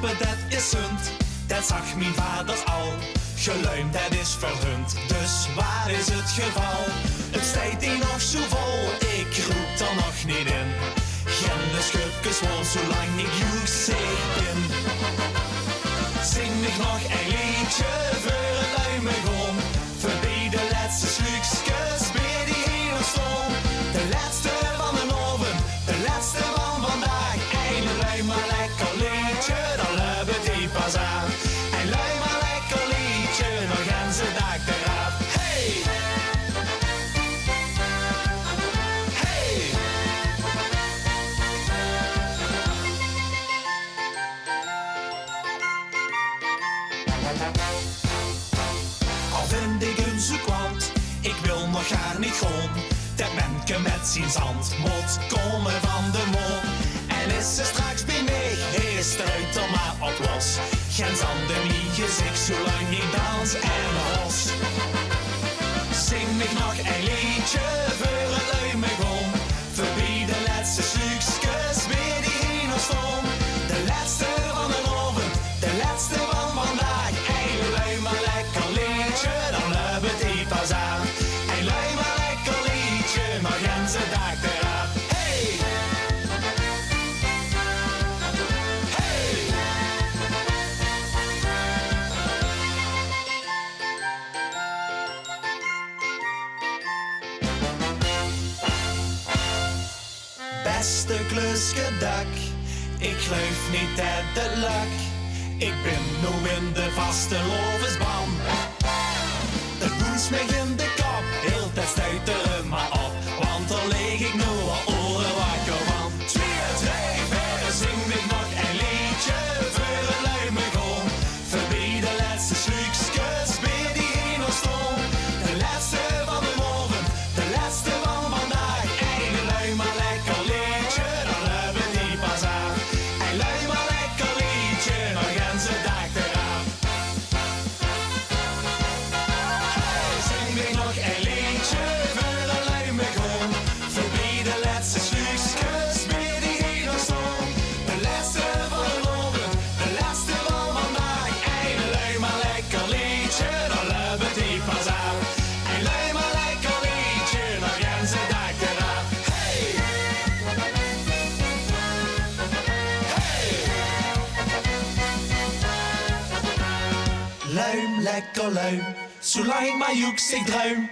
lopen, dat is zund. Dat zag mijn vader al. Geluimd, dat is verhund. Dus waar is het geval? Het staat hier nog zo vol, ik roep er nog niet in. Geen de schupjes vol, zolang ik joesig ben. Zing ik nog een liedje voor het luimigom. Voorbij de laatste slukjes, weer die hele stom. De laatste van de oven, de laatste van vandaag. Een lui maar lekker liedje, dan hebben die pas aan. Een lui maar lekker liedje, nog gaan ze dag eraf. Hey! Hey! Al vind ik een zo kwant, ik wil nog gar niet gewoon. Dat menke met zijn zand moet komen van de mond. En is ze straks bij mij, is het uit er maar op los. Geen zand in mijn gezicht, zolang ik dans en hos. Zing ik nog een liedje voor het luimigom. Voorbij de laatste slukjes, weer die ene stom. De laatste van de oven, de laatste van vandaag. Een lui maar lekker liedje, dan hebben die pas aan. Een lui maar lekker liedje, nog gaan ze dag eraf. Hey! Hey! Beste kluskedak, ik geloof niet dat het lukt. Ik ben nu in de vaste lovensband. Het woest me in de kop, heel tijd stuit er maar op. Want er lig ik nu al oren wakker van. 2, 3, 4, zing ik nog een liedje voor het luimigom. Voorbij de laatste slukjes, weer die ene stom. De laatste van de oven, de laatste van vandaag. Een lui maar lekker liedje, dan hebben die pas aan. Een lui maar lekker liedje, dan gaan ze dag eraf. Zing ik nog een liedje voor de luimigom. Voorbij de laatste slukjes, weer die hele stom. De laatste van de oven, de laatste van vandaag. Een lui maar lekker liedje, dan hebben die pas aan. Een lui maar lekker liedje, dan gaan ze dag eraf. Hey! Hey! Luim, lekker luim, zolang maar joeks ik druim.